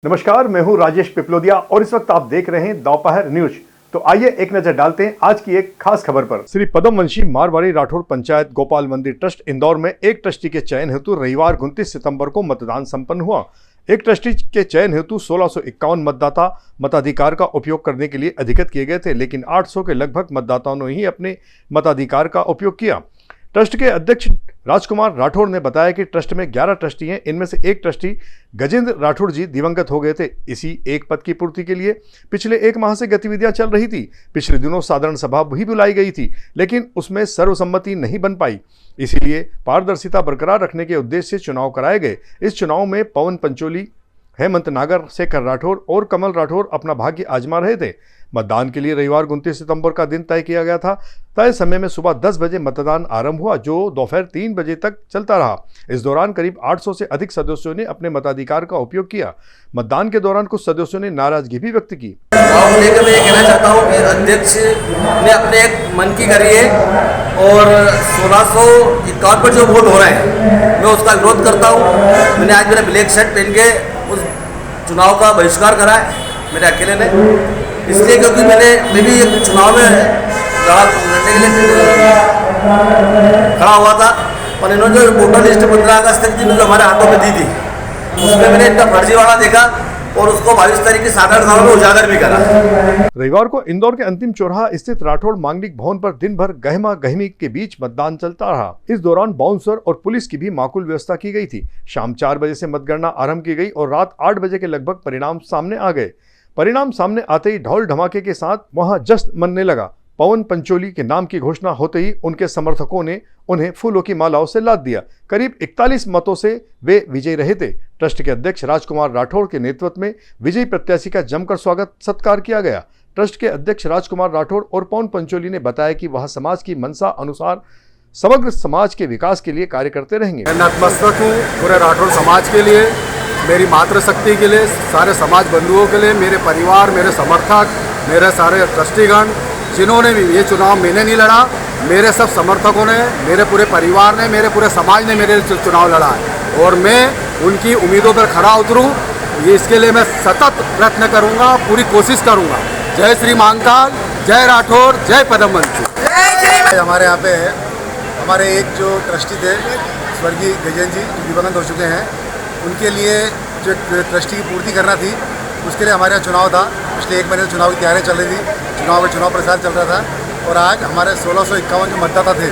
नमस्कार, मैं हूं राजेश पिपलोदिया और इस वक्त आप देख रहे हैं दोपहर न्यूज। तो आइए एक नजर डालते हैं आज की एक खास खबर पर। श्री पद्मवंशी मारवाड़ी राठौर पंचायत गोपाल मंदिर ट्रस्ट इंदौर में एक ट्रस्टी के चयन हेतु रविवार 29 सितंबर को मतदान संपन्न हुआ। एक ट्रस्टी के चयन हेतु 1651 मतदाता मताधिकार का उपयोग करने के लिए अधिकृत किए गए थे, लेकिन 800 के लगभग मतदाताओं ने ही अपने मताधिकार का उपयोग किया। ट्रस्ट के अध्यक्ष राजकुमार राठौर ने बताया कि ट्रस्ट में 11 ट्रस्टी हैं। इनमें से एक ट्रस्टी गजेंद्र राठौर जी दिवंगत हो गए थे। इसी एक पद की पूर्ति के लिए पिछले एक माह से गतिविधियां चल रही थी। पिछले दिनों साधारण सभा भी बुलाई गई थी, लेकिन उसमें सर्वसम्मति नहीं बन पाई। इसीलिए पारदर्शिता बरकरार रखने के उद्देश्य से चुनाव कराए गए। इस चुनाव में पवन पंचोली, हेमंत नागर, शेखर राठौर और कमल राठौर अपना भाग्य आजमा रहे थे। मतदान के लिए रविवार 29 सितंबर का दिन तय किया गया था। तय समय में सुबह 10 बजे मतदान आरंभ हुआ, जो दोपहर 3 बजे तक चलता रहा। इस दौरान करीब 800 से अधिक सदस्यों ने अपने मताधिकार का उपयोग किया। मतदान के दौरान कुछ सदस्यों ने नाराजगी भी व्यक्त की। चुनाव को लेकर मैं ये कहना चाहता हूँ कि अध्यक्ष ने अपने एक मन की करी है और 1651 पर जो वोट हो रहे हैं मैं उसका विरोध करता हूँ। मैंने आज मेरा ब्लैक शर्ट पहन के उस चुनाव का बहिष्कार करा है मेरे अकेले ने, इसलिए क्योंकि मैं भी एक चुनाव में लड़ने के लिए खड़ा हुआ था, पर इन्होंने जो वोटर लिस्ट 15 अगस्त के दिन जो हमारे हाथों में दी थी उसमें मैंने इतना फर्जीवाड़ा देखा और उसको 22 तारीख की साधारण सभा में उजागर भी करा। रविवार को इंदौर के अंतिम चौराहा स्थित राठौड़ मांगलिक भवन पर दिन भर गहमा गहमी के बीच मतदान चलता रहा। इस दौरान बाउंसर और पुलिस की भी माकूल व्यवस्था की गई थी। शाम 4 बजे से मतगणना आरंभ की गई और रात 8 बजे के लगभग परिणाम सामने आ गए। परिणाम सामने आते ही ढोल धमाके के साथ वहां जश्न मनने लगा। पवन पंचोली के नाम की घोषणा होते ही उनके समर्थकों ने उन्हें फूलों की मालाओं से लाद दिया। करीब 41 मतों से वे विजयी रहे थे। ट्रस्ट के अध्यक्ष राजकुमार राठौर के नेतृत्व में विजयी प्रत्याशी का जमकर स्वागत सत्कार किया गया। ट्रस्ट के अध्यक्ष राजकुमार राठौर और पवन पंचोली ने बताया कि वह समाज की मंशा अनुसार समग्र समाज के विकास के लिए कार्य करते रहेंगे। मैं नतमस्तक हूँ पूरे राठौर समाज के लिए, मेरी मातृशक्ति के लिए, सारे समाज बंधुओं के लिए, मेरे परिवार, मेरे समर्थक, मेरे सारे ट्रस्टीगण, जिन्होंने भी ये चुनाव मैंने नहीं लड़ा, मेरे सब समर्थकों ने, मेरे पूरे परिवार ने, मेरे पूरे समाज ने मेरे चुनाव लड़ा है और मैं उनकी उम्मीदों पर खरा उतरूँ, ये इसके लिए मैं सतत प्रयत्न करूँगा, पूरी कोशिश करूँगा। जय श्री महाकाल, जय राठौर, जय पद्मवंशी। हमारे यहाँ पे हमारे एक जो ट्रस्टी थे स्वर्गीय गजेंद्र जी जो दिवंगत हो चुके हैं, उनके लिए जो ट्रस्टी की पूर्ति करना थी उसके लिए हमारे यहाँ चुनाव था। पिछले 1 महीने से चुनाव की तैयारियाँ चल रही थी, चुनाव प्रचार चल रहा था और आज हमारे 1651 जो मतदाता थे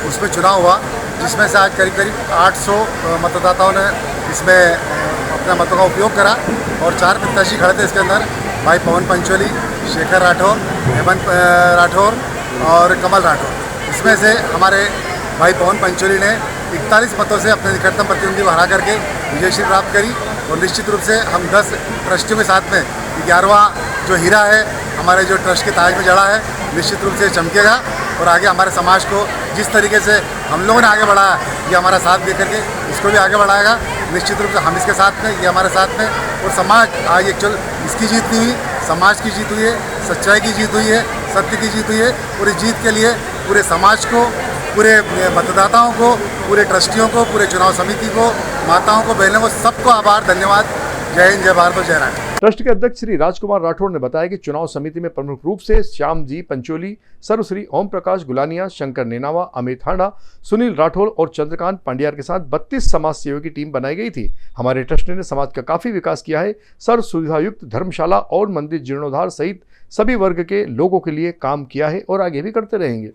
उसमें चुनाव हुआ, जिसमें से आज करीब 800 मतदाताओं ने इसमें अपने मतों का उपयोग करा और 4 प्रत्याशी खड़े थे इसके अंदर, भाई पवन पंचोली, शेखर राठौर, हेमंत राठौर और कमल राठौर। इसमें से हमारे भाई पवन पंचोली ने 41 मतों से अपने निकटतम प्रतिद्वंदी को हरा करके विजयश्री प्राप्त करी और निश्चित रूप से हम 10 ट्रस्टियों के साथ में 11वां जो हीरा है हमारे जो ट्रस्ट के ताज में जड़ा है, निश्चित रूप से चमकेगा और आगे हमारे समाज को जिस तरीके से हम लोगों ने आगे बढ़ाया, ये हमारा साथ दे करके इसको भी आगे बढ़ाएगा। निश्चित रूप से हम इसके साथ में, ये हमारे साथ में और समाज आज एक्चुअल इसकी जीत नहीं हुई, समाज की जीत हुई है, सच्चाई की जीत हुई है, सत्य की जीत हुई है और इस जीत के लिए पूरे समाज को, पूरे मतदाताओं को, पूरे ट्रस्टियों को, पूरे चुनाव समिति को, माताओं को, बहनों को, सबको आभार, धन्यवाद। जय हिंद, जय भारत और जय राठौर। ट्रस्ट के अध्यक्ष श्री राजकुमार राठौर ने बताया कि चुनाव समिति में प्रमुख रूप से श्याम जी पंचोली, सर्वश्री ओम प्रकाश गुलानिया, शंकर नेनावा, अमित हांडा, सुनील राठौर और चंद्रकांत पांड्यार के साथ 32 समाज सेवक की टीम बनाई गई थी। हमारे ट्रस्ट ने समाज का काफी विकास किया है। सर्व सुविधायुक्त धर्मशाला और मंदिर जीर्णोद्धार सहित सभी वर्ग के लोगों के लिए काम किया है और आगे भी करते रहेंगे।